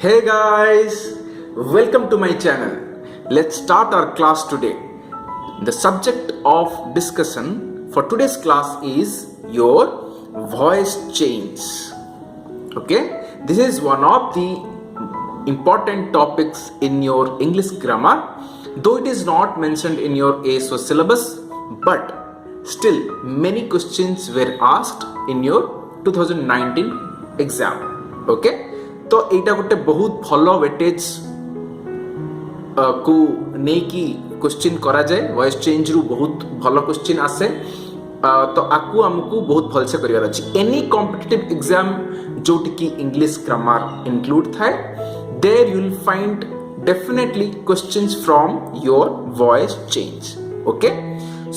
Hey guys, welcome to my channel. Let's start our class today. The subject of discussion for today's class is your voice change. Okay, this is one of the important topics in your English grammar, though it is not mentioned in your ASO syllabus, but still many questions were asked in your 2019 exam. Okay, तो एटा गोटे बहुत भल weightage को नेकी question करा जाए voice change रु बहुत भल क्वेश्चन आसे तो आकु हमकु बहुत भल से करिवार अछि एनी कॉम्पिटिटिव एग्जाम जोटी की इंग्लिश ग्रामर इंक्लूड थाए there you will find definitely questions from your voice change okay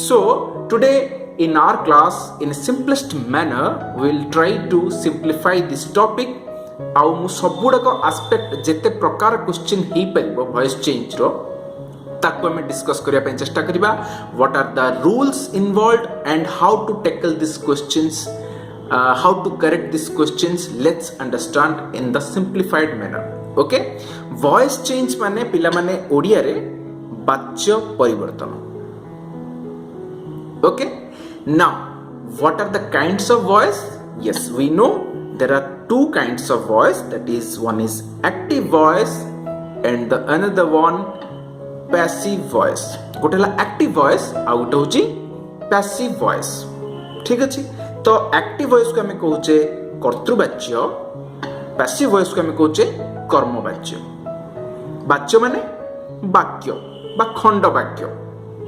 so today in our class in a simplest manner we will try to simplify this topic आउ मु सबुड़ाक aspect जेते प्रकार question ही परिबो voice change रो ताको हमें discuss करिया पे चेष्टा करिबा what are the rules involved and how to tackle this questions how to correct this questions let's understand in the simplified manner okay voice change माने पिला माने ओडिया रे वाच्य परिवर्तन okay now what are the kinds of voice yes we know there are two kinds of voice, that is one is active voice and the another one passive voice. गोटे हला active voice आ गोटे होची passive voice. ठीक अछि तो active voice को हमें कहूचे कर्तृवाच्य, passive voice को हमें कहूचे कर्मवाच्य. वाच्य माने वाक्य बा खंड वाक्य.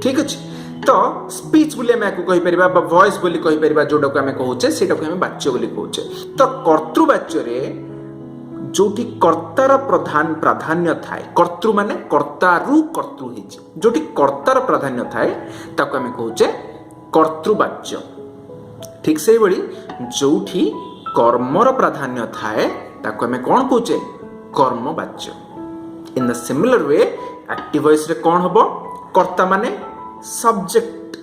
ठीक अछि तो स्पीच बोली आमे को कहि परिबा बा वॉइस बोली कहि परिबा जोडा को आमे कहूचे सेटा को आमे वाच्य बोली कहूचे तो कर्तृवाच्य रे जोठी कर्तार प्रधान प्राधान्य थाए कर्तृ माने कर्तारु कर्तृ हिच जोठी कर्तार प्राधान्य थाए ताको आमे कहूचे कर्तृवाच्य ठीक सेही बडी जोठी कर्मर प्राधान्य थाए ताको आमे कोन कहूचे कर्मवाच्य in the similar way active voice रे कोन हबो कर्ता माने subject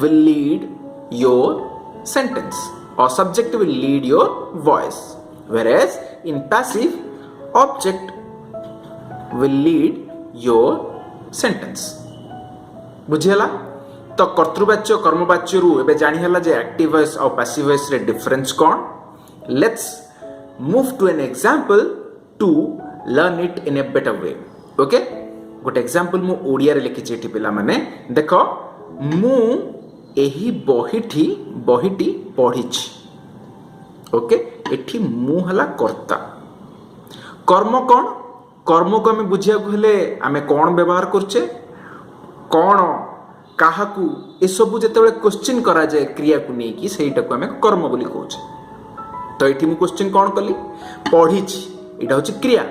will lead your sentence or subject will lead your voice whereas in passive object will lead your sentence बुझियला तो कर्तृवाच्य कर्मवाच्य रु एबे जानि हला जे एक्टिव वॉइस और पैसिव वॉइस रे डिफरेंस कोन let's move to an example to learn it in a better way okay गोटे एग्जांपल मु ओडिया रे लिखि चेठी पिला माने देखो मु एही बहिटी पढी छी ओके एठी मु हला कर्ता कर्म कोन कर्म को हमें बुझिया को हेले हमें कोन व्यवहार करछे कोन काहाकू ए सब जेतेबेले क्वेश्चन करा जाय क्रिया को नै कि सेटा को हमें कर्म बोली कहूचे तो एठी मु क्वेश्चन कोन कली पढी छी एटा होची क्रिया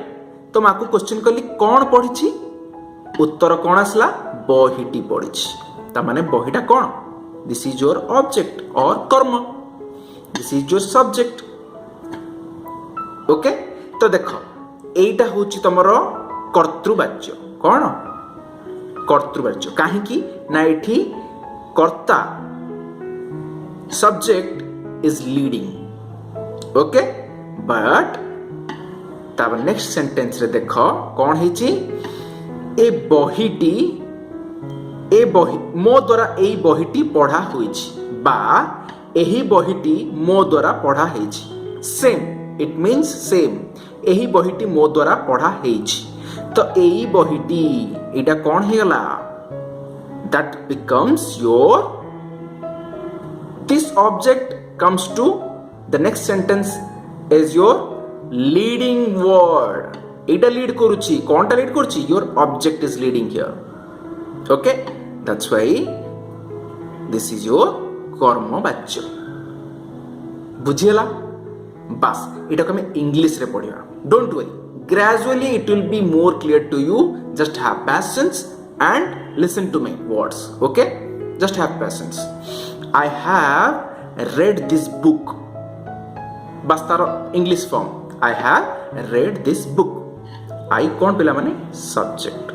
तो माकू क्वेश्चन कली कोन पढी छी उत्तर कौन आसला बहिटी पड़ी ता माने बहिटा कौन दिस इज योर ऑब्जेक्ट और कर्म this is your subject okay तो देखो एटा होची तमरो कर्तृवाच्य कौन कर्तृवाच्य काहे कि ना एठी कर्ता subject is leading okay but तब नेक्स्ट सेंटेंस रे देखो कौन हेची ए बही मो द्वारा एई बहिटी पढ़ा होईछि बा एही बहिटी मो द्वारा पढ़ा हेछि सेम इट मीन्स सेम एही बहिटी मो द्वारा पढ़ा हेछि तो एई बहिटी एटा कोन हे गला that becomes your this object comes to the next sentence is your leading word एटा लीड करूची कोनटा लीड करूची your object is leading here okay that's why this is your कर्मवाच्य बुझियला बस एटा को हम इंग्लिश रे पढिबा don't worry gradually it will be more clear to you just have patience and listen to my words okay just have patience I have read this book बस तार English form I have read this book I कौन पिला माने subject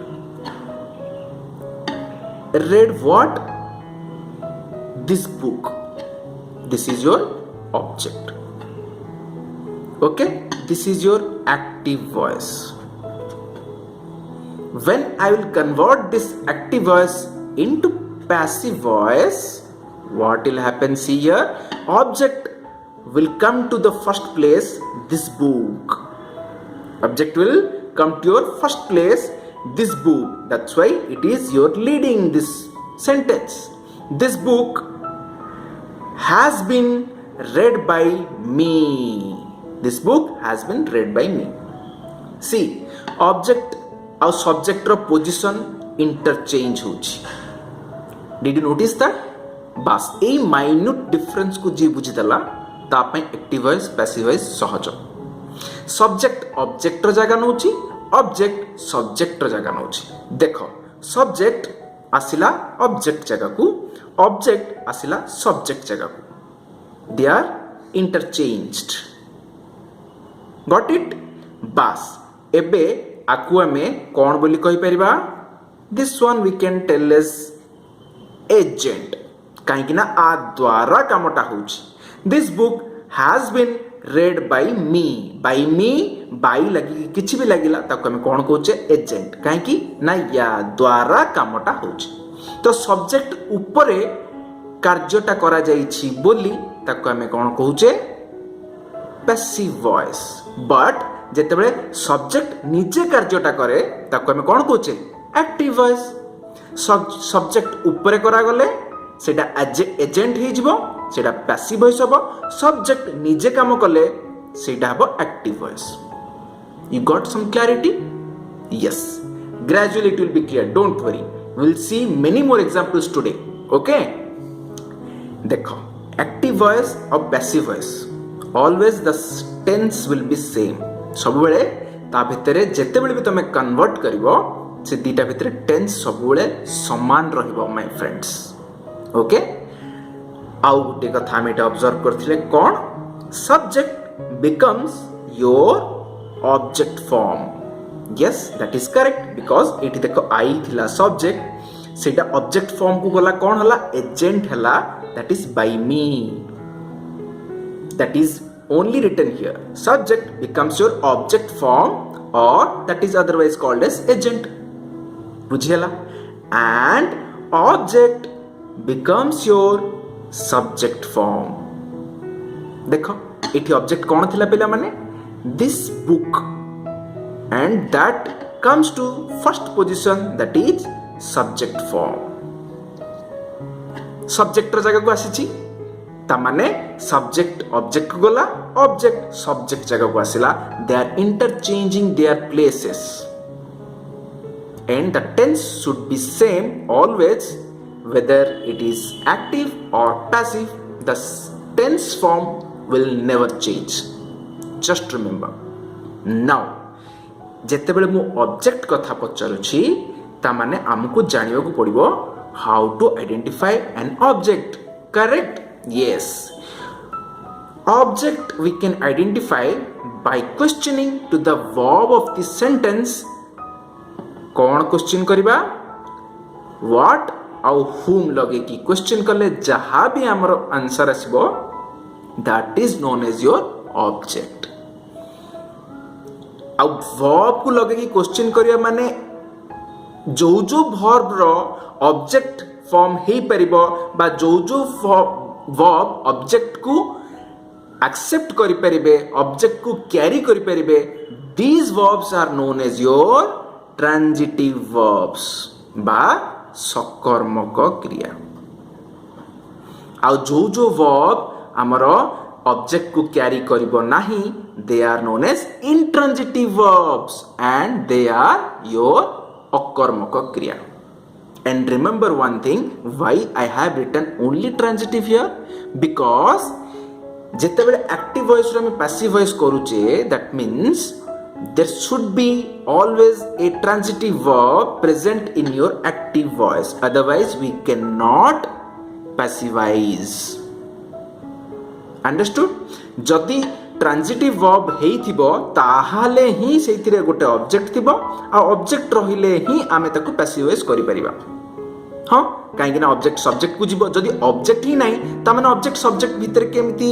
read what this book this is your object Okay, this is your active voice. When I will convert this active voice into passive voice, what will happen? See here, object will come to the first place, this book. Object will come to your first place, this book. That's why it is your leading this sentence. This book has been read by me. This book has been read by me. See, object और subject ର position interchange होची. Did you notice that? बास ए minute difference को जी बुझिदेला ता ପାଇଁ active voice passive voice सहज. Subject object ର ଜାଗା नउची, object subject ର ଜାଗା नउची. देखो, subject आसिला object ଜାଗା को, object आसिला subject ଜାଗा को. They are interchanged. Got it? बास एबे आकु आमे कोन बोली कहि परिबा? This one we can tell as agent. काहेकि ना आ द्वारा कामटा होची. This book has been read by me. By me, by लगी किछि भी लागिला ताको आमे कोन कहूचे? एजेंट. काहेकि ना या द्वारा कामटा होची. तो सब्जेक्ट ऊपरे कार्यटा करा जाईछि बोली ताको आमे कोन कहूचे? Passive voice. बट जेतेबेले सब्जेक्ट निजे कार्यटा करे ताको आमे कोन कहूचे? Active voice. सब्जेक्ट ऊपरे करा गले सेटा एजेंट ही जिवो, सेटा पैसिव वॉइस हबो. सब्जेक्ट निजे काम कले सेटा हबो active voice. You got some clarity? Yes. Gradually it will be clear. Don't worry. We will see many more examples today. Okay? देखो, active voice और passive voice. Always the tense will be same. सबुबेले ता भितरे जेतेबेले भी तमे convert करिवो से दीटा भितरे tense सबुबेले समान रहिबो माय फ्रेंड्स. ओके, आउ गोटे कथा हम एटा ऑब्जर्व करथिले कोन? Subject becomes your object form. Yes, that is correct because एटी देखो आई थिला सब्जेक्ट, सेटा ऑब्जेक्ट फॉर्म को गला कोन हला? एजेंट हला. That is by me. That is only written here. Subject becomes your object form, or that is otherwise called as agent. बुझियला? And object becomes your subject form. देखो, एठी object कौन थिला पिला माने? This book. And that comes to first position, that is subject form. Subject ର ଜାଗା को आसीची ता माने सब्जेक्ट ऑब्जेक्ट को गला, ऑब्जेक्ट सब्जेक्ट जगह को आसिला. They are interchanging their places and the tense should be same always whether it is active or passive. The tense form will never change. Just remember. Now जेतेबेले मु object कथा पचारुछि ता माने हमकु जानिबा को पड़िबो how to identify an object. Correct? Yes. Object we can identify by questioning to the verb of the sentence. कौन क्वेश्चन करिबा? What और whom लगे कि क्वेश्चन करले जहाँ भी हमरो answer आसीबो that is known as your object. और verb को लगे कि क्वेश्चन करिया माने जो verb रो object form ही परिबो बा जो verb object को accept करि परिबे, object को carry करि परिबे, these verbs are known as your transitive verbs बा सकर्मक क्रिया. आउ जो verb हमरो object को carry करिबो नाही, they are known as intransitive verbs and they are your अकर्मक क्रिया. And remember one thing, why I have written only transitive here? Because जेतेबेले active voice रो हम passive voice करूचे, that means there should be always a transitive verb present in your active voice. Otherwise we cannot passivize. Understood? जदि transitive verb हेई थिबो ताहाले ही सेथिरे गोटे object थिबो आ object रहिले ही आमे ताकू passivise करि परिबा. हाँ, काहेकि ना ऑब्जेक्ट सब्जेक्ट को जीवो. जदि ऑब्जेक्ट ही नाही ता माने ऑब्जेक्ट सब्जेक्ट भितर केमिति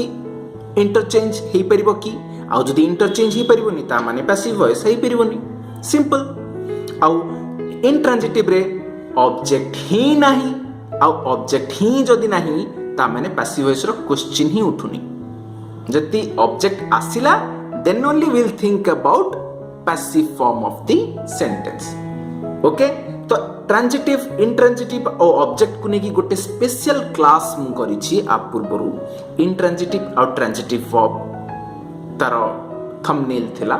इंटरचेंज हेई परिबो कि? आउ जदि इंटरचेंज ही परिबोनी ता माने पैसिव वॉइस ही परिबोनी सिंपल आउ इंट्रांजिटिव रे ऑब्जेक्ट ही नहीं आउ ऑब्जेक्ट ही जदि नहीं ता माने पैसिव वॉइस रो क्वेश्चन ही उठुनी जदि ऑब्जेक्ट आसिला then only will think about passive form of the sentence okay तो ट्रांजिटिव इंट्रांजिटिव और ऑब्जेक्ट को नेकी गोटे स्पेशल क्लास मु करिछि आ पूर्वरु इंट्रांजिटिव और ट्रांजिटिव वर्ब तार थंबनेल थिला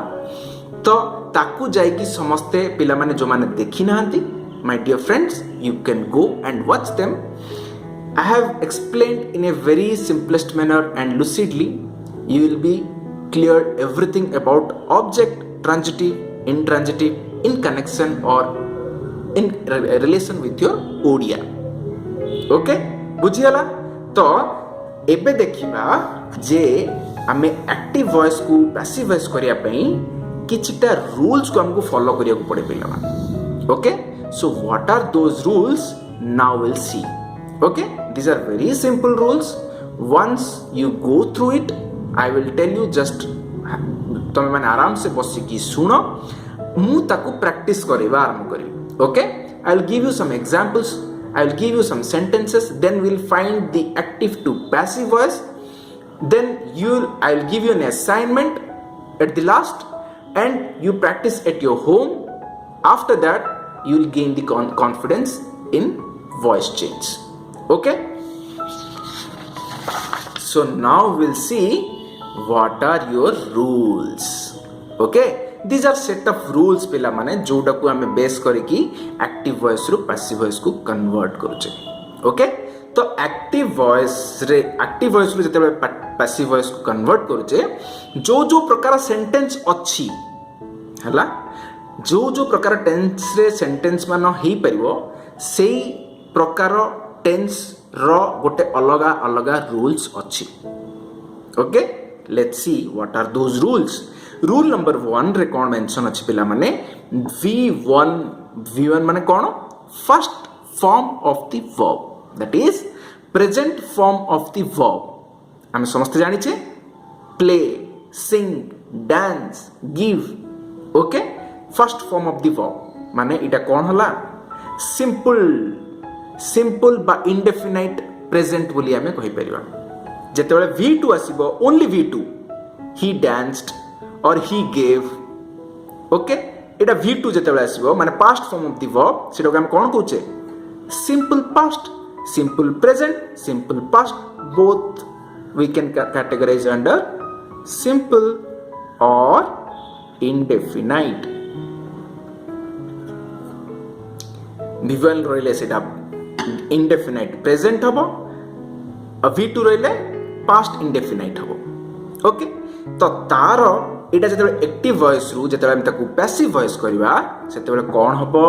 तो ताकू जाइकी समस्ते पिला माने जो माने देखि नाहंती my dear friends you can go and watch them. I have explained in a very simplest manner and lucidly. You will be cleared everything about object, transitive, intransitive, in connection or in relation with your Odia okay बुझिगला तो एबे देखिबा जे आमे active voice को passive voice करिया पई किछटा rules को हमको फॉलो करिया को पड़े पिला okay so what are those rules now we'll see okay these are very simple rules once you go through it I will tell you just तमे माने आराम से बसी की सुनो मु ताकू प्रैक्टिस करिवा आरंभ करी okay I will give you some examples I will give you some sentences then we'll find the active to passive voice then I will give you an assignment at the last and you practice at your home after that you will gain the confidence in voice change okay so now we'll see what are your rules okay these are set of rules pila mane joda ku ame base करके active voice ru passive voice को convert करूचे okay तो active voice ru जते passive voice को convert करूचे जो प्रकार sentence अच्छी हला जो प्रकार टेंस रे सेंटेंस मान हेई परिबो सेई प्रकार टेंस रो गोटे अलगा अलगा रूल्स अछि okay let's see what are those rules rule number 1 रे कोन मेंशन अछि पिला माने v1 माने कोन first form of the verb that is present form of the verb हम समस्त जानि छे play sing dance give okay first form of the verb माने इटा कोन हला सिंपल बा इंडेफिनाइट प्रेजेंट बोली हमें कहि परिबा जेते बेले v2 आसीबो ओनली v2 he danced or he gave okay इटा v2 जेते बेले आसीबो माने past form of the verb सेटा को हम कोन कहूचे simple past simple present simple past both we can categorize under simple or indefinite v1 रहिले सेटा इंडेफिनाइट प्रेजेंट हबो और v2 रहिले पास्ट इंडेफिनाइट हबो ओके तो तारो एटा जते एक्टिव वॉइस रु जते हम ताकू पैसिव वॉइस करबा सेते बेले कोन हबो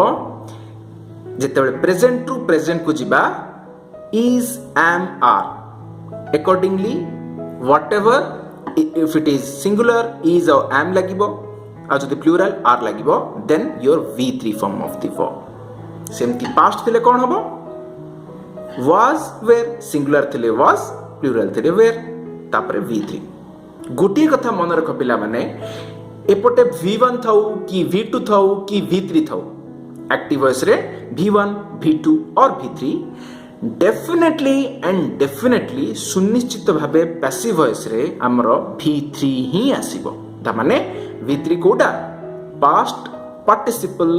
जते बेले प्रेजेंट रु प्रेजेंट को जिबा is am are accordingly whatever if it is singular is or am lagibo और जति प्लूरल आर लागिबो then your v3 form of the verb सेमती पास्ट थिले कोन हबो was were सिंगुलर थिले was प्लूरल थिले were तापरे v3 गोटी कथा मन रख पिला माने एपटे v1 थाउ कि v2 थाउ कि v3 थाउ एक्टिव वॉइस रे v1 v2 और v3 डेफिनेटली सुनिश्चित भाबे पैसिव वॉइस रे हमरो v3 ही आसीबो ता माने v3 कोडा past participle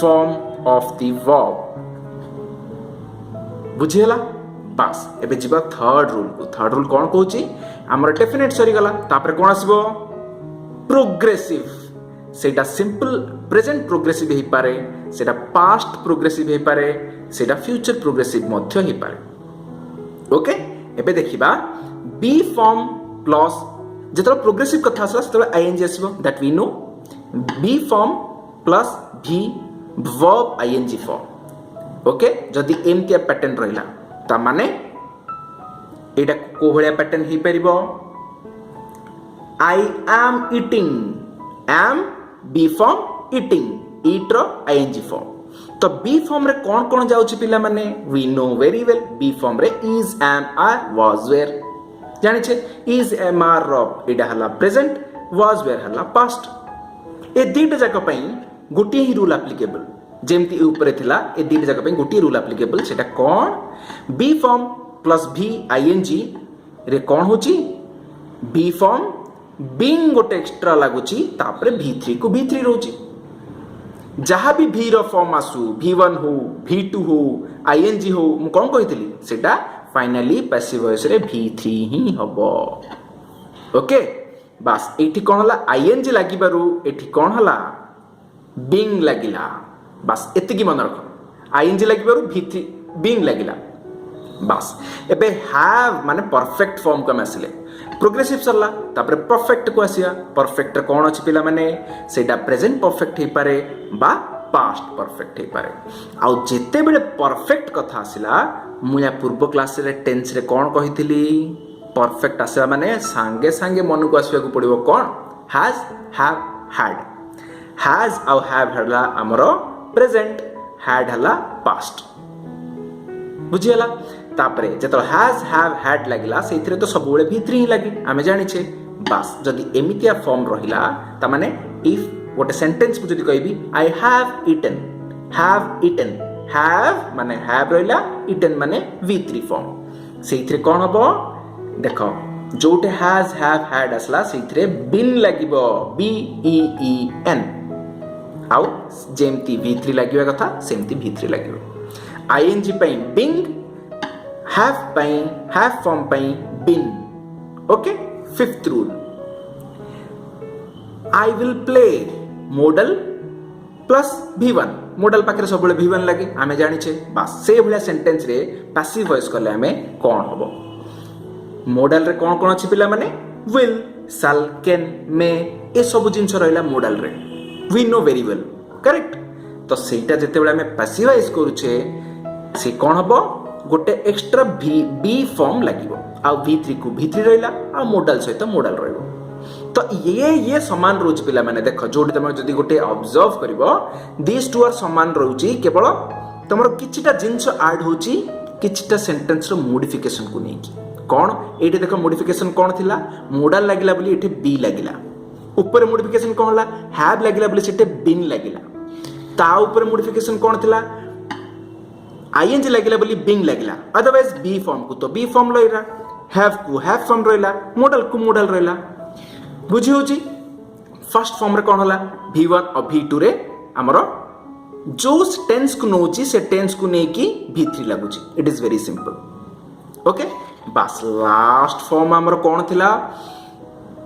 form of the verb बुझियला बस एबे जिबा थर्ड रूल कोन कहूची हमर डेफिनेट सरी गला तापर कोन आसीबो प्रोग्रेसिव सेटा सिंपल प्रेजेंट प्रोग्रेसिव हे पारे सेटा पास्ट प्रोग्रेसिव हे पारे सेटा फ्यूचर प्रोग्रेसिव मध्य हे पारे ओके एबे देखिबा बी फॉर्म प्लस जेतरा प्रोग्रेसिव कथा आसला सेतरा आईएनजी आसीबो that we know be form plus V verb ING form okay जदी एमतिया पैटर्न रहिला ता माने एटा को भलिया पैटर्न हे परिबो I am eating am be form eating eat रो आईएनजी फॉर्म तो बी फॉर्म रे कोन कोन जाउची पिला माने we know very well be form रे is am are was were जानिछे is am are एटा हला प्रेजेंट वाज वेयर हला पास्ट ए दीटा जाक पई गोटे ही रूल एप्लीकेबल जेमती ऊपर थिला ए दीटा जाक पई गोटे रूल एप्लीकेबल सेटा कोन बी फॉर्म प्लस भी आईएनजी रे कोन होची बी फॉर्म बीइंग गोटे एक्स्ट्रा लागुची तापरे V3 को V3 रहउची जहाँ भी भी रो फॉर्म आसु V1 हो V2 हो आईएनजी हो मु कोन कहितली सेटा फाइनली पैसिव वॉइस रे V3 ही हबो ओके बस एठी कोन हला आईएनजी लागि बारु एठी कोन हला बीइंग लागिला बस एतिकी मन रख आईएनजी लागि बारु V3 बीइंग लागिला बस एबे हैव माने परफेक्ट फॉर्म को आसिले प्रोग्रेसिव सरला तापरे परफेक्ट को आसिया परफेक्ट कोन अछि पिला माने सेटा प्रेजेंट परफेक्ट हे पारे बा पास्ट परफेक्ट हे पारे आ जेते बेले परफेक्ट कथा आसिला मु या पूर्व क्लास रे टेंस रे कोन कहितली परफेक्ट आसिला माने सांगे सांगे मन को आसिया को पड़िबो कोन हैज हैव हैव हला हमरो प्रेजेंट हैड हला पास्ट बुझियला तापरे जेतो हैज हैव हैड लागिला सेथिरे तो सब बेले V3 ही लागि आमे जानि छे बस जदी एमितिया फॉर्म रहिला त माने इफ गोटे सेंटेंस को जदी कहबी आई हैव इटन हैव माने हैव रहिला इटन माने V3 फॉर्म सेथिरे कोन हबो देखो जोटे हैज हैव हैड असला सेथिरे बिन लागिबो B E E N आउ जेमती V3 लागिबा कथा सेमती V3 लागिबो आईएनजी पई बिंग हैव फॉर्म पई been okay fifth rule I will play modal plus V1 modal पाखरे सब बेले V1 लागे आमे जानि छे बस से भलिया सेंटेंस रे पैसिव वॉइस करले आमे कोन हबो मॉडल रे कोन कोन अछि पिला माने विल शैल कैन मे ए सब जिंस रहला मॉडल रे we know very well correct तो सेटा जते बेले आमे पैसिवाइज करूछे से कोन हबो गोटे एक्स्ट्रा बी फॉर्म लागिबो आ V3 को V3 रहला आ मॉडल सहित मॉडल रहइबो तो ये समान रोज पिला माने देखो जोडी तमे जदी गोटे ऑब्जर्व करिवो दिस टू आर समान रहउची केवल तमरो किछिटा जिंस ऐड होची किछिटा सेंटेंस रो मॉडिफिकेशन को नेकी कोन एठी देखो मॉडिफिकेशन कोन थिला मॉडल लागिला बोली एठी बी लागिला ऊपर मॉडिफिकेशन कोन होला हैव लागिला बोली सेटे बिन लागिला ता ऊपर मॉडिफिकेशन कोन थिला आईएनजी लागिला बोली बिंग लागिला अदरवाइज बी फॉर्म को तो बी फॉर्म लइरा हैव को हैव फॉर्म रहला मॉडल को मॉडल रहला बुझी होची फर्स्ट फॉर्म रे कोन होला V1 और V2 रे हमरो जो टेंस को नोची से टेंस को ने की V3 लागुची it is very simple okay बस लास्ट फॉर्म हमरो कोन थिला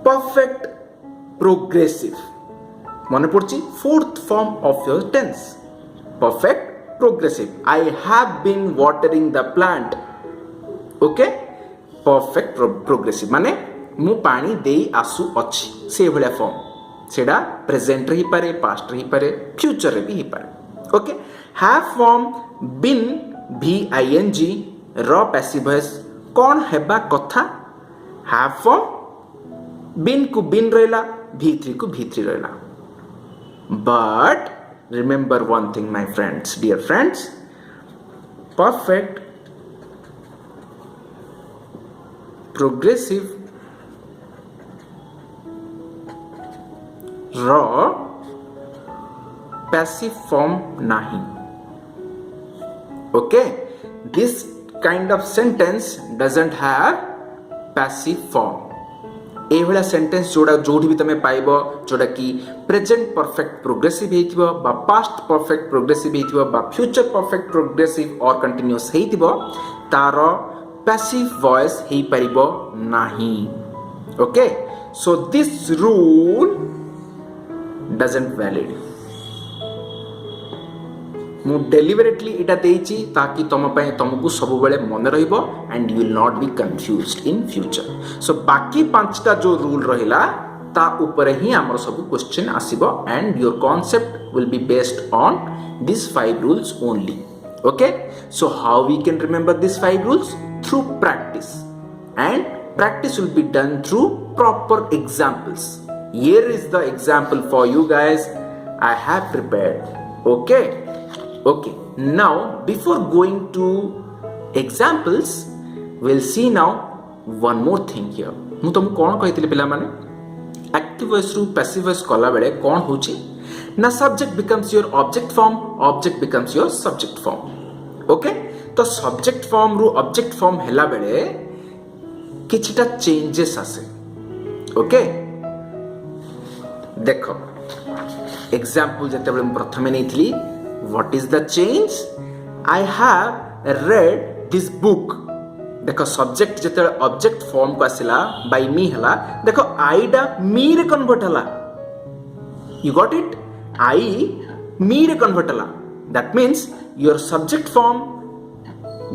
परफेक्ट प्रोग्रेसिव माने पड़ची fourth form of your tense perfect progressive I have been watering the plant okay perfect progressive माने मु पानी देई आसु अछि से भलिया फॉर्म सेडा प्रेजेंट रही पारे पास्ट रही पारे फ्यूचर रे भी ही पारे okay have form been VING र पैसिव वॉइस कोन हेबा कथा हैव फॉर्म बीन को बीन रहला V3 को V3 रहला but remember one thing my friends dear friends perfect progressive raw passive form nahi okay this kind of sentence doesn't have passive form ए भला sentence जोड़ा जोठी भी तमे पाइबो जोड़ा कि प्रेजेंट परफेक्ट प्रोग्रेसिव हेतिबो बा पास्ट परफेक्ट प्रोग्रेसिव हेतिबो बा फ्यूचर परफेक्ट प्रोग्रेसिव और कंटीन्यूअस हेतिबो तारो पैसिव वॉइस हे परिबो नाही okay so this rule doesn't valid मु डेलिबरेटली एटा देइची ताकि तम पय तुमको सब बेले मन रहइबो and you will not be confused in future so बाकी पांचटा जो रूल रहिला ता ऊपर ही हमर सब क्वेश्चन आसीबो and your concept will be based on this 5 rules only okay so how we can remember this 5 rules through practice and practice will be done through proper examples here is the example for you guys I have prepared okay now before going to examples we'll see now one more thing here मु तुमको कौन कही पिला माने active voice रु passive voice कला बेले कौन होची ना subject becomes your object form object becomes your subject form okay तो सब्जेक्ट फॉर्म रु ऑब्जेक्ट फॉर्म हेला बेले किछिटा चेंजेस आसे ओके देखो एग्जांपल जते बेले प्रथमे नै थली what is the change I have read this book देखो सब्जेक्ट जते ऑब्जेक्ट फॉर्म को आसिला बाय मी हला देखो आई डा मी रे कन्वर्ट हला यू गॉट इट आई मी रे कन्वर्ट हला that means your subject form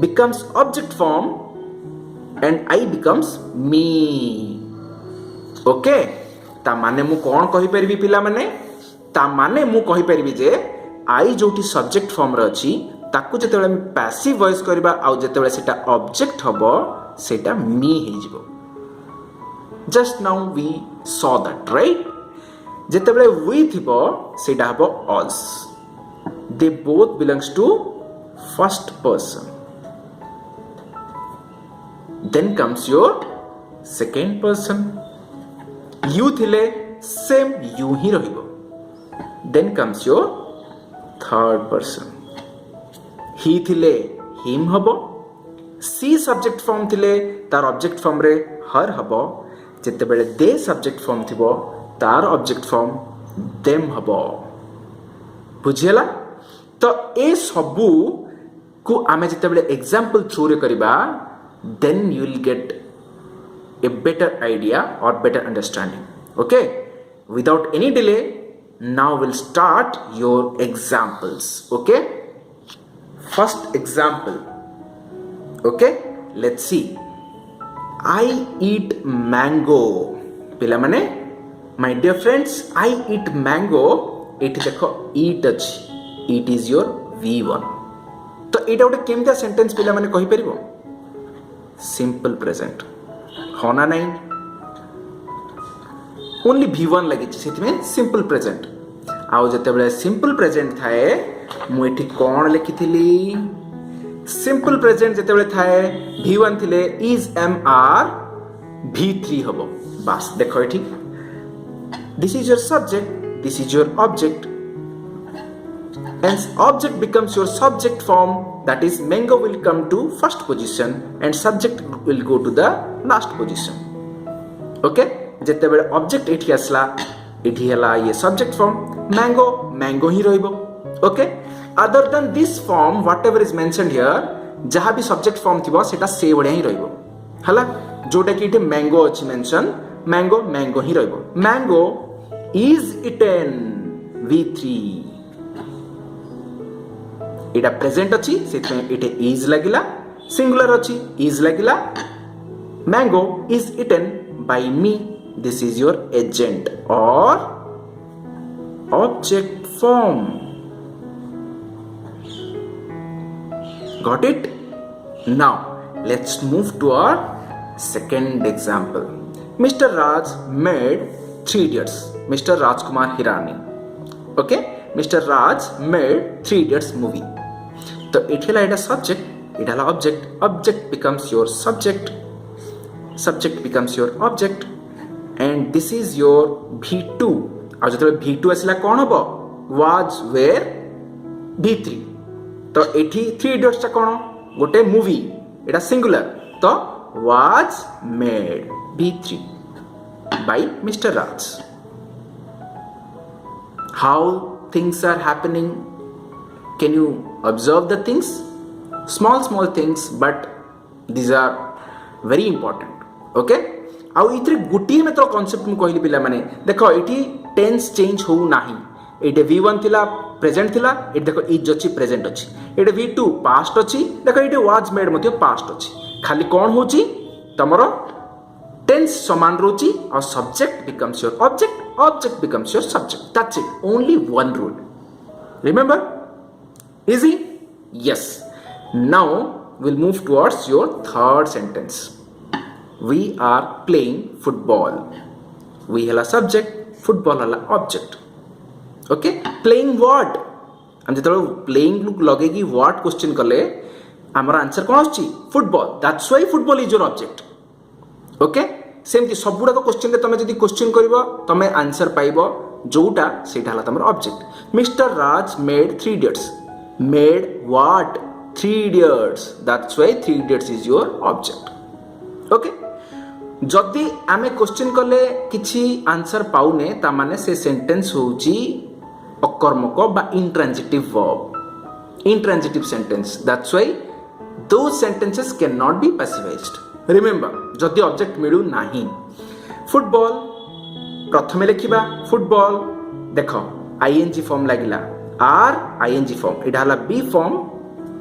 becomes object form and I becomes me okay ता माने मु कोन कहि परबी पिला माने ता माने मु कहि परबी जे I जोटी सब्जेक्ट फॉर्म रे अछि ताकू जेतेबेले हम पैसिव वॉइस करबा आ जेतेबेले सेटा ऑब्जेक्ट हबो सेटा मी हे जिवो just now we saw that right जेतेबेले वी थिबो सेटा हबो us they both belongs to first person then comes your second person you thile same you hi rahibo then comes your third person he thile him habo she subject form thile tar object form re her habo jette bele they subject form thibo tar object form them habo बुझियला तो ए सबू को आमे जते बले example through रे करबा then you will get a better idea or better understanding okay without any delay now we'll start your examples okay first example okay let's see I eat mango पिला माने my dear friends I eat mango एठी देखो eat अछि it is your v1 तो एटा उटे केमता sentence पिला माने कहि परिबो simple present होना नहीं ओनली v1 लगी से सिंपल प्रेजेंट आउ जते बेले सिंपल प्रेजेंट थाए मु एठी कोन लिखिथिली सिंपल प्रेजेंट जते बेले थाए v1 थिले इज एम आर v3 हबो बस देखो एठी this is your subject this is your object hence object becomes your subject form that is mango will come to first position and subject will go to the last position okay jete bele object ethi asla ethi hela ye subject form mango mango hi roibo okay other than this form whatever is mentioned here jaha bhi subject form thibo seta se bade hi roibo hala jota ki ethi mango अछि mention mango mango hi roibo mango is eaten v3 Etah present अछि सेते एटे is लागिला singular अछि is लागिला mango is eaten by me this is your agent और object form got it now let's move to our second example mister Raj made 3 idiots mister Rajkumar Hirani okay mister Raj made 3 idiots movie तो इठेला एटा subject इठाला object object becomes your subject subject becomes your object and this is your v2 आ जते v2 आसिला कोन हबो was were v3 तो एठी 3 idiots ता कोन गोटे मूवी एटा सिंगुलर तो was made v3 by Mr. Raj how things are happening can you observe the things small things but these are very important okay आउ इथरे गुटी में तो कांसेप्ट मु कहली पिला माने देखो एठी टेंस चेंज हो नाही एटे v1 थिला प्रेजेंट थिला एटे देखो इज अछि प्रेजेंट अछि एटे v2 पास्ट अछि देखो एटे वाज मेड मते पास्ट अछि खाली कोन होची तमरो टेंस समान रोची और subject becomes your object object becomes your subject that's it only one rule remember easy yes now we'll move towards your third sentence we are playing football we hela subject football hela object okay playing what हम जतो playing look लगेगी what question कले हमर answer कोन अछि football that's why football is your object okay सेमती सबुड़ाक question तुम जब question कर तुम आंसर पाइब जोटा से तुम object mister Raj made 3 idiots made what 3 idiots that's why 3 idiots is your object okay जदि आमे क्वेश्चन कले किछि आंसर पाउने ता माने से सेंटेंस होउची अकर्मक बा intransitive verb intransitive sentence that's why those sentences cannot be passivized remember जदि ऑब्जेक्ट मिलू नाही फुटबॉल प्रथमे लिखिबा फुटबॉल देखो आईएनजी फॉर्म लागिला आर आईएनजी फॉर्म एटा हला बी फॉर्म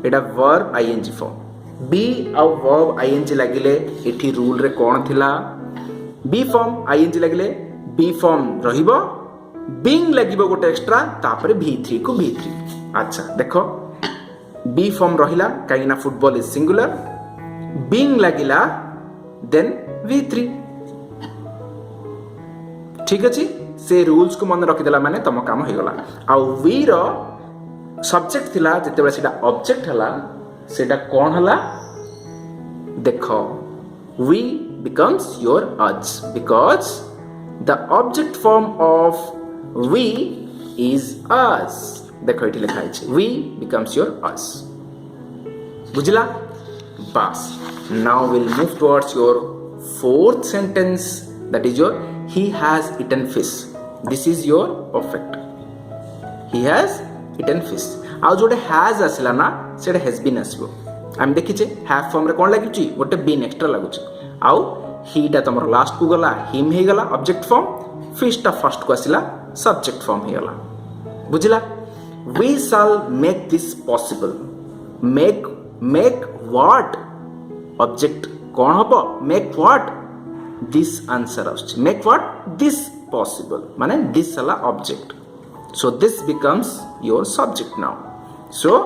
एटा वर्ब आईएनजी फॉर्म बी आ वर्ब आईएनजी लागिले एठी रूल रे कोन थिला बी फॉर्म आईएनजी लागिले बी फॉर्म रहिबो बीइंग लागिबो गोटे एक्स्ट्रा तापर v3 को v3 अच्छा देखो बी फॉर्म रहिला काई ना फुटबॉल इज सिंगुलर बीइंग लागिला देन v3 ठीक अछि से रूल्स को मन रखि देला माने तम काम हो गला आ वी रो सब्जेक्ट थिला जते बेला सेटा ऑब्जेक्ट हला सेटा कोन हला देखो we becomes your us because the object form of we is us देखो ये लिखा है we becomes your us बुझला बस now we'll move towards your fourth sentence that is your he has eaten fish this is your perfect he has eaten fish uh Jote has आसिला ना सेटा has been आसिबो हम देखिचे have form रे कोन लागिची गोटे been extra लागुची आउ he टा तमर last को गला him हे गला ऑब्जेक्ट फॉर्म fish टा फर्स्ट को आसिला सब्जेक्ट फॉर्म हे गला बुझला we shall make this possible make what object कौन हबो make what this answer आउछ make what this possible माने this वाला object so this becomes your subject now so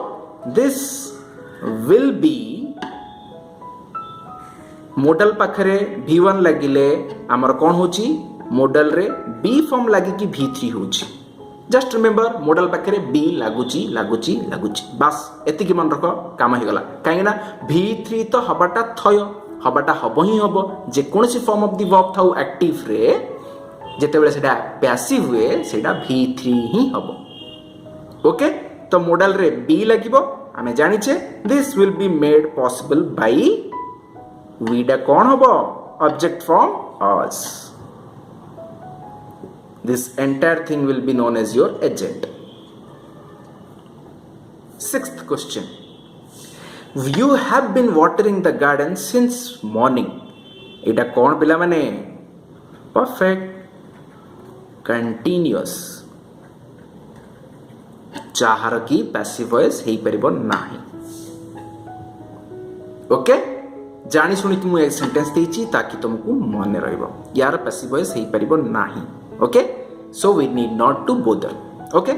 this will be modal पाखरे v1 लागिले हमर कोन होची modal रे b form लागि कि v3 होची जस्ट रिमेंबर मॉडल पाखे बी लगुची बस एतिकी मन रख काम हो गला कहीं ना v3 तो हबाटा थय हबाटा हब ही हब जे कोनसी फॉर्म ऑफ द वर्ब थाउ एक्टिव रे जेते बेले सेटा पैसिव हुए सेटा v3 ही हब ओके तो मॉडल रे बी लागिबो हमें जानिछे this will be made possible by वी डा कोन हबो object from us this entire thing will be known as your agent sixth question you have been watering the garden since morning एटा कोन पिला माने perfect continuous चाहर की पैसिव वॉइस हेई परिबो नाही ओके जानी सुनी कि मु एक सेंटेंस देछि ताकि तुमको मन रहइबो यार पैसिव वॉइस हेई परिबो नाही okay so we need not to bother okay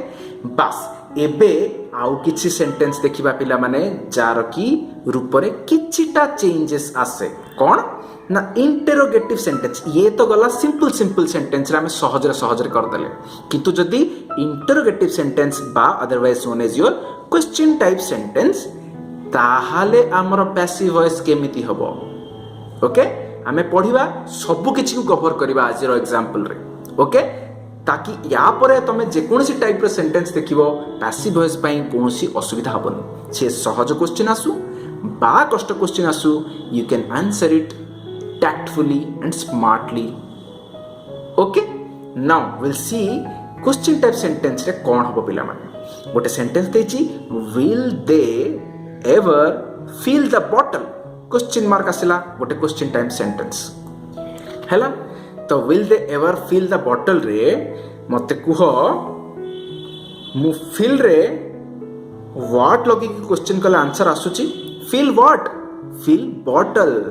बस एबे आउ किछि सेंटेंस देखिबा पिला माने जार की रूप रे किछिटा चेंजेस आसे कोन ना इंटरोगेटिव सेंटेंस ये तो गला सिंपल सेंटेंस रे हम सहज रे कर देले किंतु जदी इंटरोगेटिव सेंटेंस बा otherwise known as your question type sentence ताहाले हमर पैसिव वॉइस केमिति हबो ओके हमें पढिबा सब किछि को कवर करबा आज रो एग्जांपल रे ओके ताकि या परे तमे जे कोनसी टाइप रो सेंटेंस देखिबो पैसिव वॉइस पई कोनसी असुविधा हबनी से सहज क्वेश्चन आसु बा कष्ट क्वेश्चन आसु you can answer it tactfully and smartly okay now we'll see question type sentence रे कोन हबो पिला माने गोटे सेंटेंस देछि will they ever fill the bottle question mark आसिला गोटे question type sentence हैला तो will they ever fill the bottle रे मते कुह मु fill रे what लगी क्वेश्चन कला आंसर आसुची fill what fill bottle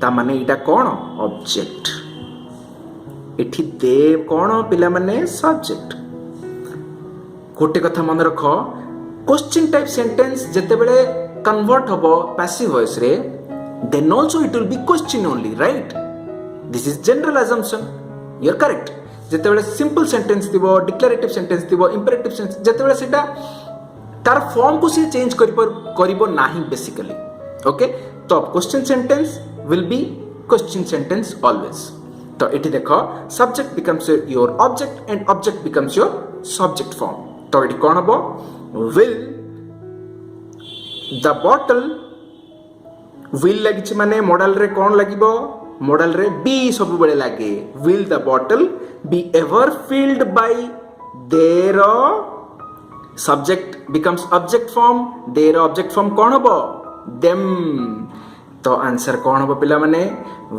ता माने इटा कोन ऑब्जेक्ट एठी दे कोन पिला माने सब्जेक्ट गोटे कथा मन रख क्वेश्चन टाइप सेंटेंस जते बेले कन्वर्ट होबो पैसिव वॉइस रे then also it will be question only right this is general assumption you are correct जते बेले सिंपल सेंटेंस दिबो डिक्लेरेटिव सेंटेंस दिबो इंपेरेटिव सेंटेंस जते बेले सेटा तार फॉर्म को से चेंज करिबो नाही बेसिकली ओके तो question sentence will be question sentence always. तो ये देखो subject becomes your object and object becomes your subject form. तो ये कौन हम विल द बॉटल विल लगी माने मॉडल रे कौन लगिबो मॉडल रे बी सब बेले लागे will the bottle be ever filled by their subject becomes object form their object form कौन हबो देम। तो आंसर कौन हबो पिला माने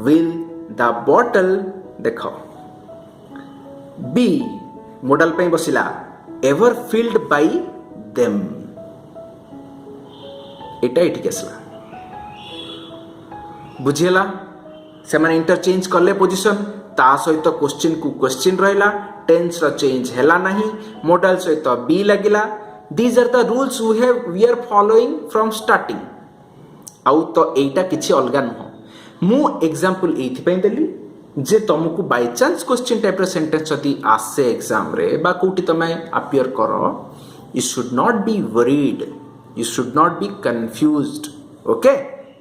विल द बॉटल देखो बी मॉडल पे बसिला एवर फिल्ड बाय देम एटा एठी आसला बुझेला से माने इंटरचेंज करले पोजीशन ता सहित क्वेश्चन को क्वेश्चन रहला टेंस रो चेंज हैला नहीं मॉडल सहित बी लगिला these are the rules we are following from starting आउ तो एटा किछि अलगा न मु एग्जांपल एथि पे देली जे तुमको बाय चांस क्वेश्चन टाइप रो सेंटेंस जदी आसे एग्जाम रे बा कोठी तमे अपियर करो you should not be worried you should not be confused okay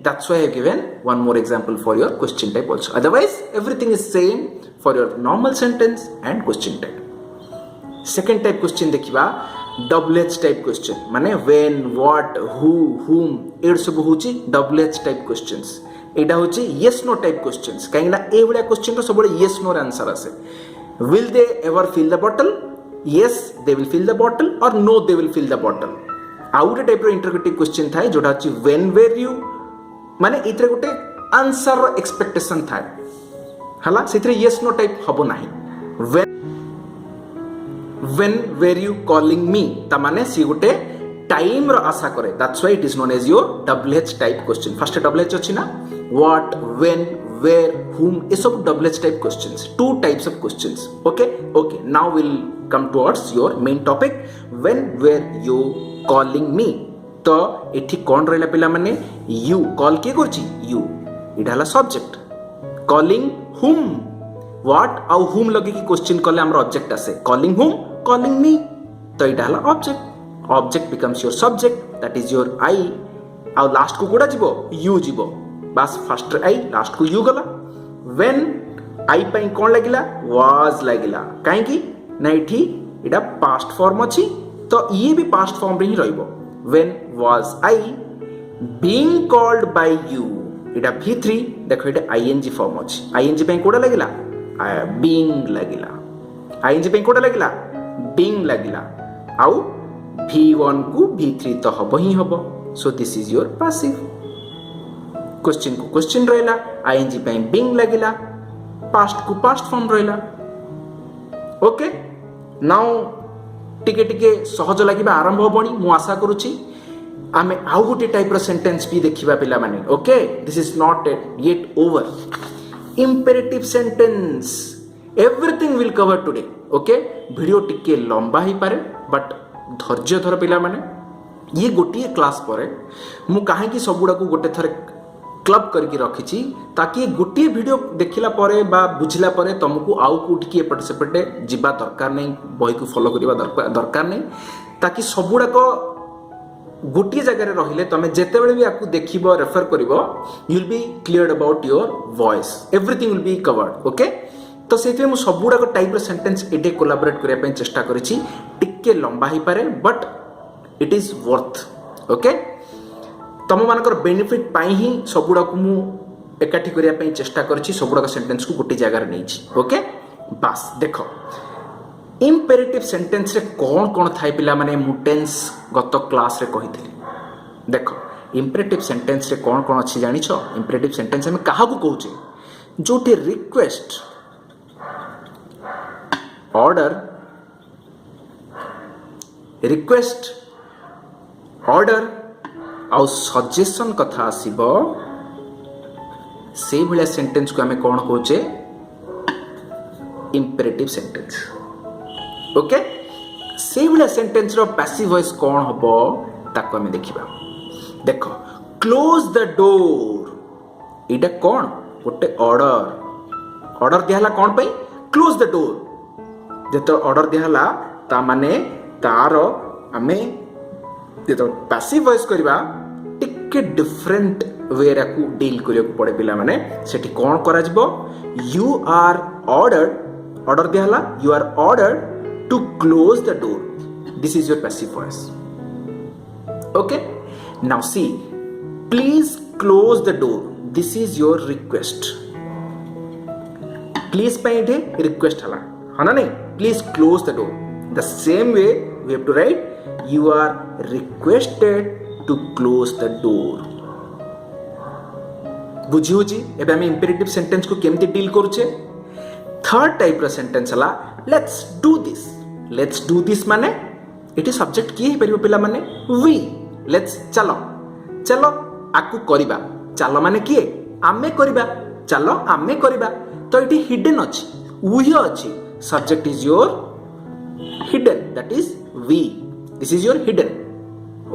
that's why I have given one more example for your question type also otherwise everything is same for your normal sentence and question type second type question देखिबा double h type question माने when what who whom ए सब होची double h type questions एटा होची yes no type questions काहेना ए बडा question तो सबले yes no रे answer आसे will they ever fill the bottle yes they will fill the bottle or no they will fill the bottle आउटे type रो interrogative question थाए जोटा अछि व्हेन वेर यू माने इतरे गोटे आंसर रो एक्सपेक्टेशन थाए हला सेथरे यस नो टाइप हबो नाही when were you calling me ता माने सी गोटे टाइम रो आशा करे that's why it is known as your double H type question first double H अछि ना व्हाट व्हेन वेर whom ये सब double H type questions two types of questions okay now will come towards your main topic when were you calling me तो एठी कौन रहला पिला माने यू कॉल के करची यू इडा हला सब्जेक्ट कॉलिंग हुम व्हाट आउ हुम लगे की क्वेश्चन कले हमर ऑब्जेक्ट आसे कॉलिंग हुम कॉलिंग मी तो इडा हला object becomes your subject that is your I आउ लास्ट को कोडा जीवो यू जीवो बस फर्स्ट आई लास्ट को यू गला व्हेन आई पई कोन लागिला वाज लागिला काहे की ना एठी इडा पास्ट फॉर्म अछि तो ये भी पास्ट फॉर्म रे ही रहइबो when was I being called by you इडा v3 देखो इडा आईएनजी फॉर्म अछि आईएनजी पे कोडा लागिला बीइंग लागिला आईएनजी पे कोडा लागिला बीइंग लागिला आउ v1 को v3 तो हबो ही हबो सो this is your passive question को क्वेश्चन रहला आईएनजी पे बीइंग लागिला पास्ट को पास्ट फॉर्म रहला ओके नाउ टिके टिके सहज लागिबा आरंभ होबणी मु आशा करूची आमे आउ गोटे टाइप रो सेंटेंस भी देखिबा पिला माने okay this is not yet over imperative sentence everything will cover today okay video टिके लंबा ही पारे बट धैर्य धर पिला माने ये गोटे क्लास परे मु काहे की सबुडा को गोटे थरे क्लब करके रखी ताकि गोटे वीडियो देखला परे बा बुझला परे तुमको आउ कोठी की एपटे सेपटे जिबा दरकार नहीं बही को फॉलो करिबा दरकार नहीं ताकि सबुडा को गोटे जगह रे रहिले तमे जेते बेले भी आपको देखिबो रेफर करिवो you will be clear about your voice everything will be covered okay तो सेते मु सबुडा को टाइप रो सेंटेंस एटे कोलैबोरेट करिया पे चेष्टा करिछि टिके लंबा ही पारे but it is worth okay तम मानकर बेनिफिट पाई ही सबुडा को मु एकाठी करिया पे चेष्टा करछि सबुडा का सेंटेंस को गोटे जगह रे नैछि ओके बस देखो इंपेरेटिव सेंटेंस रे कोन कोन थाय पिला माने मु टेंस गत क्लास रे कहिथिली देखो इंपेरेटिव सेंटेंस रे कोन कोन अछि जानि छ इंपेरेटिव सेंटेंस में काहा को कहूचे जोटे रिक्वेस्ट ऑर्डर आउ सजेशन कथा आसीबो से भलिया सेंटेंस को हमें कोन कहूचे इंपेरेटिव सेंटेंस ओके से भलिया सेंटेंस रो पैसिव वॉइस कोन हबो ताको हमें देखिबा देखो क्लोज द डोर इडा कोन गोटे ऑर्डर दिहला कोन पई क्लोज द डोर जेतो ऑर्डर दिहला ता माने तारो हमें जेतो पैसिव वॉइस करबा टिके डिफरेंट वे को डील करिया को पड़े पिला माने सेठी कोन करा जिवो यू आर ऑर्डर्ड ऑर्डर दिया हला you are ordered to close the door this is your passive voice okay now see please close the door this is your request please पे रिक्वेस्ट हला है ना नहीं please close the door the same way we have to write you are requested to close the door बुझी होची एबे हम imperative sentence को केमती डील करूचे थर्ड टाइप रो सेंटेंस हला लेट्स डू दिस माने इटी सब्जेक्ट की परिबो पिला माने वी लेट्स चलो चलो आकु करिबा चलो माने किए आमे करिबा चलो आमे करिबा तो इटी हिडन अछि वी अछि subject is your hidden that is we this is your hidden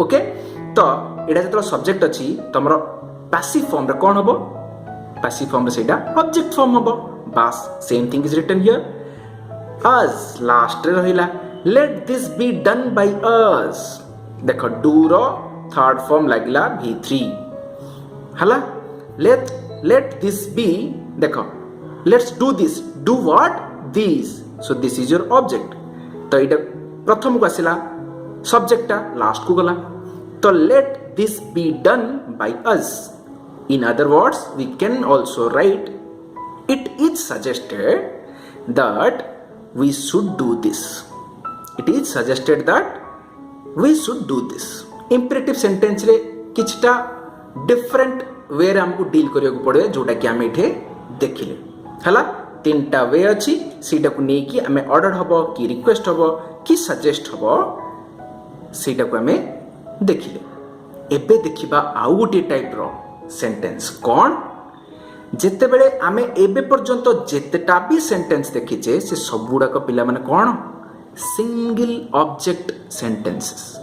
okay तो एटा जतरा सब्जेक्ट अछि तमरो पैसिव फॉर्म रे कोन हबो पैसिव फॉर्म रे सेटा ऑब्जेक्ट फॉर्म हबो बस same thing is written here as last रे रहिला let this be done by us देखो डू रो थर्ड फॉर्म लागिला v3 हला लेट दिस बी देखो let's do this do what this so this is your object तो एटा प्रथम को आसिला सब्जेक्टटा लास्ट को गला तो let this be done by us in other words we can also write it is suggested that we should do this it is suggested that we should do this imperative sentence रे किछटा different way रे हमको deal करिया को पड़े जोटा कि हम एठे देखिले हला तीनटा वे अछि सीटा को नै कि हमें ऑर्डर हबो कि रिक्वेस्ट हबो कि सजेस्ट हबो सीटा को हमें देखिले एबे देखिबा आउ गोटे टाइप रो सेंटेंस कोन जेते बेले आमे एबे पर्यंत जेतेटा भी सेंटेंस देखिचे से सबुडा को पिला माने कोन सिंगल ऑब्जेक्ट सेंटेंसेस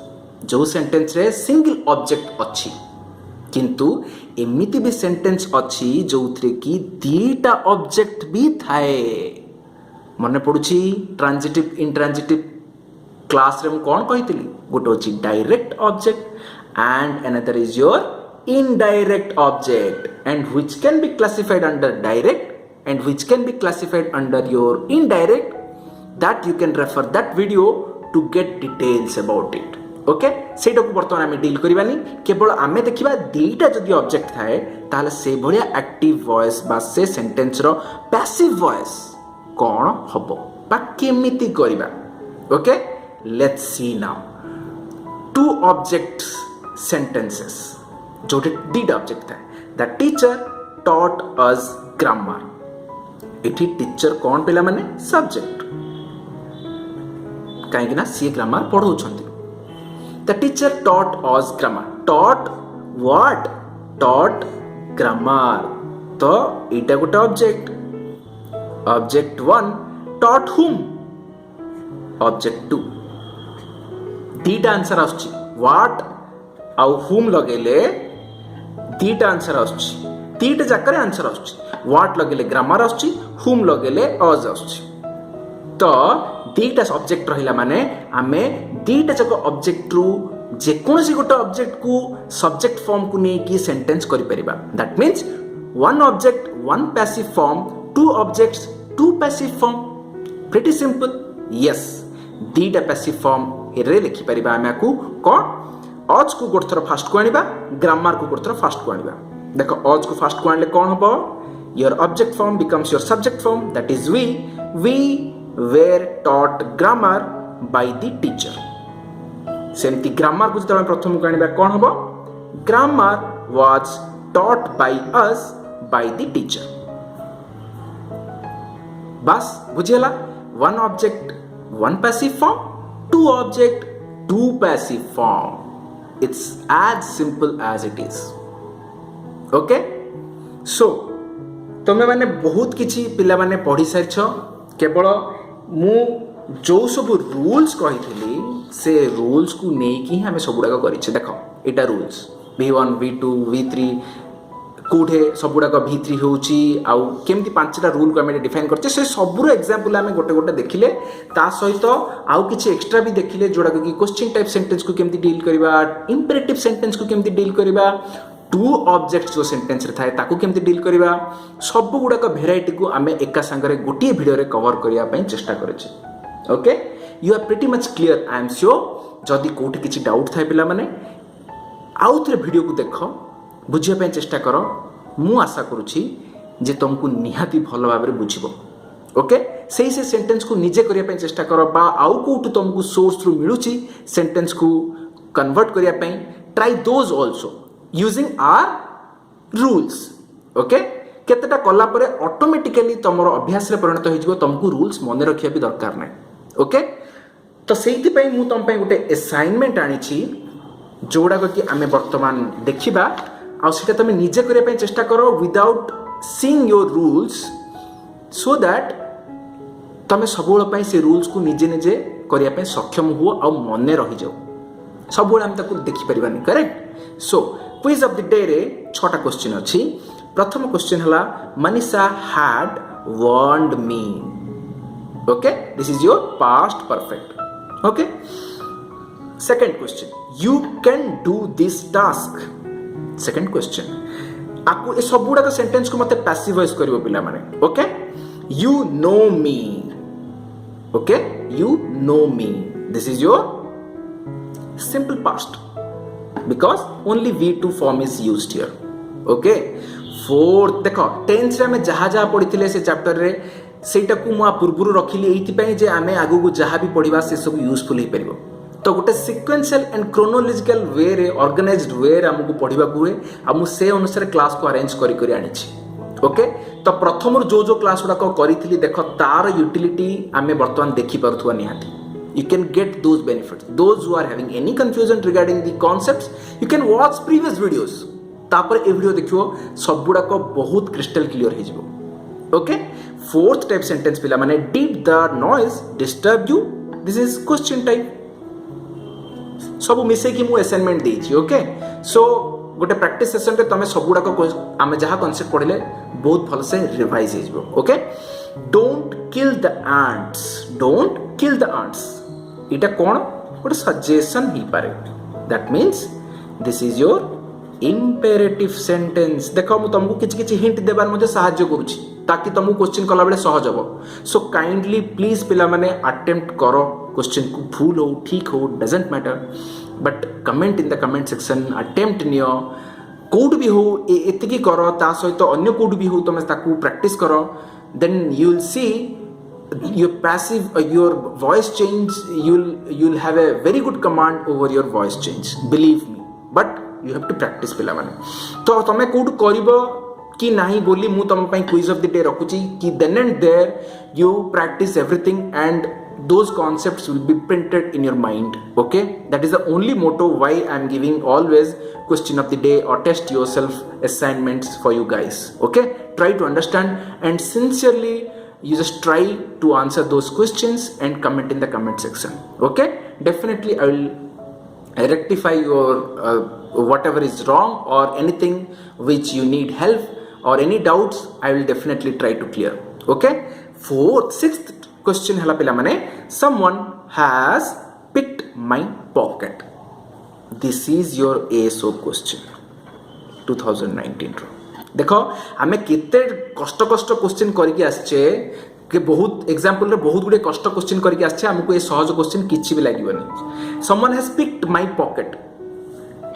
जो सेंटेंस रे सिंगल ऑब्जेक्ट अछि किंतु एमिति भी सेंटेंस अछि जोथरे की दीटा ऑब्जेक्ट भी थाए मने पडुची ट्रांजिटिव इंट्रांजिटिव क्लास रे कौन कही गोटे अच्छी direct object and another is your indirect object and which can be classified under direct and which can be classified under your indirect that you can refer that video to get details about it okay सेटा को बर्तमान आमे deal करबानी केवल आमे देखिबा दीटा जदि object थाए ताले से भलिया एक्टिव वॉइस बा से सेंटेंस रो पैसिव वॉइस कोन हबो बा केमिति करबा okay let's see now two objects sentences जोटे दीटा ऑब्जेक्ट था the teacher taught us grammar एठी टीचर कौन पिला माने सब्जेक्ट काहे ना सी ग्रामर पढ़ौ छथि the teacher taught us grammar taught what taught grammar तो एटा गोटे object object 1 taught whom object 2 दीटा आंसर आछी व्हाट आउ हुम लगेले दीटा आंसर आछी दीटा जाकर आंसर आछी व्हाट लगेले ग्रामर आछी हुम लगेले अज आछी तो दीटा सब्जेक्ट रहिला माने आमे दीटा जक ऑब्जेक्ट रु जे कोनसी गोटे ऑब्जेक्ट को सब्जेक्ट फॉर्म को नै की सेंटेंस करि परिबा that means one object one passive form two objects two passive form pretty simple yes दीटा पैसिव फॉर्म रे लिखि परिबा आमे को कोन अज को गोटे थर फास्ट को आनिबा ग्रामर को गोटे थर फास्ट को आनिबा देखो अज को फास्ट को आनले कोन हबो your object form becomes your subject form that is we were taught grammar by the teacher सेमती ग्रामर को जतले प्रथम को आनिबा कोन हबो grammar was taught by us by the teacher बस बुझियला one object one passive form two object two passive form it's as simple as it is okay so तमे माने बहुत किछि पिला माने पढ़ी सारछ केवल मु जो सब रूल्स कहिथिली से रूल्स को नै कि हमें सबुडा करिछ देखो एटा रूल्स v1 v2 v3 कोठे सबुडा v3 होउची आउ केमती पांचटा रूल को हमें डिफाइन करछे से सबुरो एग्जांपल हमें गोटे गोटे देखिले ता सहित आउ किछि एक्स्ट्रा भी देखिले जोडा कि क्वेश्चन टाइप सेंटेंस को केमती डील करबा इंपेरेटिव सेंटेंस को केमती डील करबा टू ऑब्जेक्ट जो सेंटेंस रे थाए ताकू केमती डील करिबा सब गुडाक भेराइटी को आमे एका संगरे गोटिए वीडियो रे कवर करिया पई चेष्टा करछि okay you are pretty much clear I am sure जदि कोठी किछि डाउट थाए पिला माने आउ थे वीडियो को देख बुझिया पई चेष्टा कर मु आशा करूछि जे तुमको निहाती भल भाबरे बुझिबो ओके सही से सेंटेंस को निजे करिया पई चेष्टा कर बा आउ कोठु तुमको सोर्स थ्रू मिलुछि सेंटेंस को कन्वर्ट करिया पई try those also using our rules okay केतेटा कला परे ऑटोमेटिकली तमरो अभ्यास रे परिणत हो जिवो तुमको रूल्स मने रखिया भी दरकार नै ओके तो सेहिति पई मु तुम पई गोटे असाइनमेंट आनी छी जोड़ा कि आमे वर्तमान देखिबा आ सेटा तमे निजे करिया पई चेष्टा करो without seeing your rules so that तमे सबोळ पई से रूल्स को निजे निजे करिया पई सक्षम हुओ आ मने रहि जाओ सबोळ हम ताको देखि परिबानी correct so quiz of the day रे 6टा क्वेश्चन अछि प्रथम क्वेश्चन हला Manisha had warned me okay this is your past perfect okay second question you can do this task second question आपको ए सब गुडा सेंटेंस को मते पैसिव वॉइस करिवो पिला माने okay you know me okay you know me this is your simple past because only v2 form is used here okay fourth देखो tense रे में जहा जहा पढिथिले से चैप्टर रे सेटा को मु पूर्वरु रखिली एथि पई जे आमे आगु को जहा भी पढिबा से सब यूजफुल हे परिबो तो गोटे सिक्वेंशियल एंड क्रोनोलॉजिकल वे रे ऑर्गेनाइज्ड वे रे हमको पढिबा को हुए आ से अनुसार क्लास को अरेंज करी करी आनी छी ओके तो प्रथम जो जो क्लास गुडा को करिथिली देखो तार यूटिलिटी आमे वर्तमान देखि परथुआ निहाती you can get those benefits those who are having any confusion regarding the concepts you can watch previous videos तापर ए वीडियो देखियो सब गुडा को बहुत क्रिस्टल क्लियर हे जिवो ओके फोर्थ टाइप सेंटेंस पिला माने did the noise disturb you this is question type सब मिसे कि मु असाइनमेंट देछि ओके सो गोटे प्रैक्टिस सेशन रे तमे सब गुडा को आमे जहा कांसेप्ट पढिले बहुत भल से रिवाइज हे जिवो okay don't kill the ants इटा कोन गोटे सजेशन ही पारे that means this is your imperative sentence देखो मु तुमको किछि किछि हिंट देबार मजे सहाय्य करूछि ताकि तुमको क्वेश्चन कला बेले सहज हो सो काइंडली प्लीज पिला माने अटेम्प्ट करो क्वेश्चन को भूल हो ठीक हो doesn't matter but comment in the comment section attempt neo code भी हो एतिकी करो ता सहित अन्य कोड भी हो तुम ताकू प्रैक्टिस करो then you will see your passive your voice change you'll have a very good command over your voice change believe me but you have to practice पिला माने तो तमे कोड करिवो कि नाही बोली मु तम पई क्विज ऑफ द डे रखुची कि then and there you practice everything and those concepts will be printed in your mind okay that is the only motto why I am giving always question of the day or test yourself assignments for you guys okay try to understand and sincerely you just try to answer those questions and comment in the comment section okay definitely I will rectify your whatever is wrong or anything which you need help or any doubts I will definitely try to clear okay sixth question hela pila mane someone has picked my pocket this is your ASO question 2019 रो देखो आमे केते कष्ट question करके आछे के बहुत example रे बहुत गुडे कष्ट क्वेश्चन करके आछे हमको ए सहज क्वेश्चन किछि भी लागिवनी someone has picked my pocket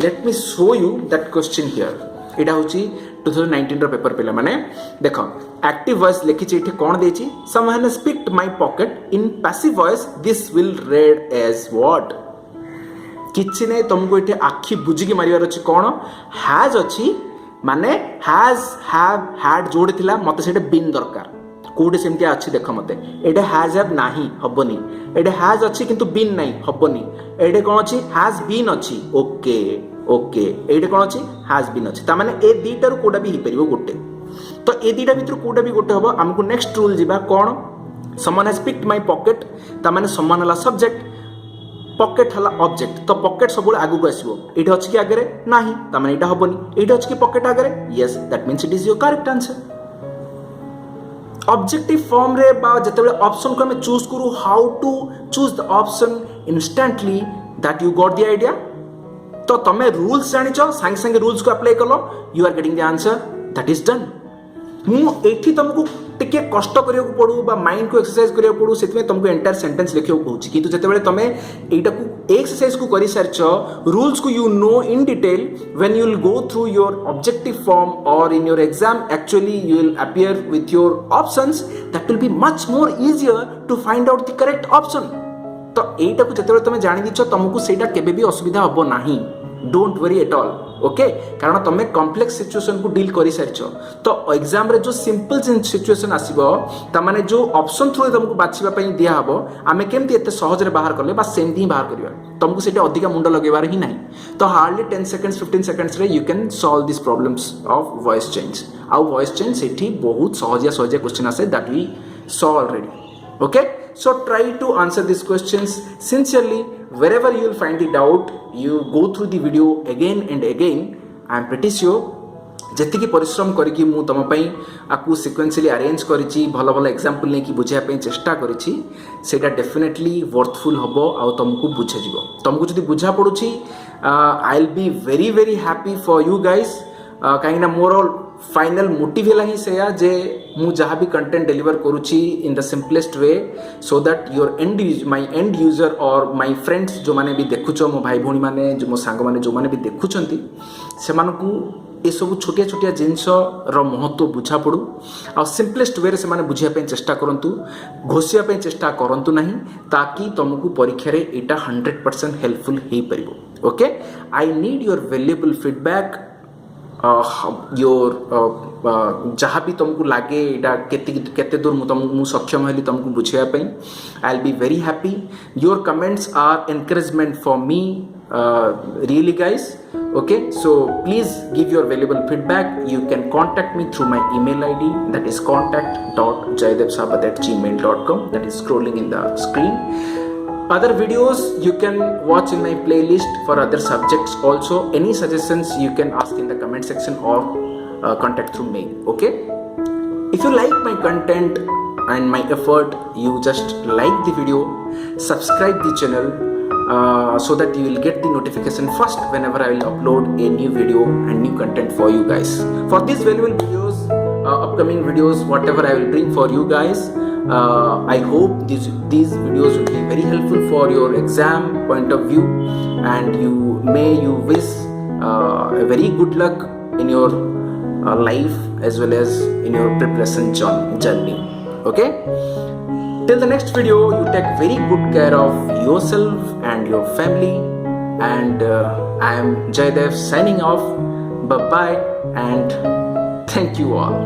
let me show you that question here एटा होची 2019 रो पेपर पिला माने देखो एक्टिव वॉइस लिखि छि एठी कोन देछि someone has picked my pocket in passive voice this will read as what किछि नै तुमको एठी आखी बुझी के मारिवार अछि कोन हैज अछि माने हैज हैव हैड जोड़ थिला मते सेटे बीन दरकार कोडे सेमति अछि देखो मते एडे हैज हैव नाही हबनी एडे हैज अछि किंतु बीन नाही हबनी एडे कोन अछि हैज बीन अछि ओके ओके एडे कोन अछि हैज बीन अछि ता माने ए दीटा रो कोडा भी हि परिबो गोटे तो ए दीटा भितर कोडा भी गोटे हबो हमको नेक्स्ट रूल जिबा कोन someone has picked my pocket ता माने समान हला सब्जेक्ट पॉकेट हला ऑब्जेक्ट तो पॉकेट सब आगु को आसीबो एटा अछि कि आगरे नाही ता माने एटा हबनी एटा अछि कि पॉकेट आगरे yes that means it is your correct answer objective form रे बा जतेबे ऑप्शन को हम चूज करू how to choose the option instantly that you got the idea तो तमे रूल्स जानिच सांगे सांगे रूल्स को अप्लाई कलो you are getting the answer that is done मु एठी तुमको टिके कष्ट करियो पड़ू बा माइंड को एक्सरसाइज करियो पड़ू सेतमे तुमको एंटायर सेंटेंस लिखियो कहूची किंतु जते बेले तमे एटा को एक्सरसाइज को करि सरछ रूल्स को you know in detail when you will go through your objective form और in your exam actually you will appear with your options that will be much more easier to find out the correct option तो एटा को जते बेले तमे जानि दिछ तुमको सेटा केबे भी असुविधा हबो नाही don't worry at all okay कारण तुम कॉम्प्लेक्स सिचुएशन को डील कर सारी तो एग्जाम रे जो सिंपल सिचुएशन आसीबो तमाने जो ऑप्शन थ्रू तुमको बाछिबा पई दिया हबो आमे केमती एते सहज रे बाहर करले बा सेमती ही बाहर करबा तुमको सेटे अधिक मुंड लगेबार ही नाही तो हार्डली 10 सेकंड्स 15 सेकंड्स रे you can solve this problems of voice change आउ वॉइस चेंज सेठी बहुत सहजिया क्वेश्चन आसे that we saw already okay so try to answer these questions sincerely wherever you will find the doubt you go through the video again and again I am pretty sure जेतिकी परिश्रम करिकी मु तम पई आकु sequentially arrange करिछि भलो भलो example नै कि बुझिया पई चेष्टा करिछि सेटा डेफिनेटली वर्थफुल हबो आ तुमको बुझे जिवो तुमको जदि बुझा पडुछि I will be very very happy for you guys काहे ना मोर फाइनल मोटिव है से जे मु जहाँ भी कंटेंट डिलीवर करुच्ची in the simplest way so that your my end user और माय फ्रेंड्स जो माने भी देखुच मो भाई भौणी माने जो मो सांग माने जो माने भी देखुचंती से मानकू ये सब छोटिया छोटिया जिनस रो महत्व बुझा पड़ू आ सिंपलेस्ट वे से माने बुझिया पे चेष्टा करंतु घोषिया पे चेष्टा करंतु नहीं ताकि तुमको परीक्षा रे एटा 100% हेल्पफुल हे परिबो okay I need your valuable feedback your जहाँ भी तुमको लगे इटा केते दूर मु सक्षम है तुमको बुझे I will be very happy your comments are encouragement for me really guys okay so please give your valuable feedback you can contact me through my email id that is contact.jaydevsabat@gmail.com that is scrolling in the screen other videos you can watch in my playlist for other subjects also any suggestions you can ask in the comment section or contact through mail okay if you like my content and my effort you just like the video subscribe the channel so that you will get the notification first whenever I will upload a new video and new content for you guys. For these valuable videos, upcoming videos, whatever I will bring for you guys, I hope these videos will be very helpful for your exam point of view, and you wish a very good luck in your life as well as in your preparation journey. Okay. Till the next video, you take very good care of yourself and your family. And I am Jaydev signing off. Bye bye and thank you all.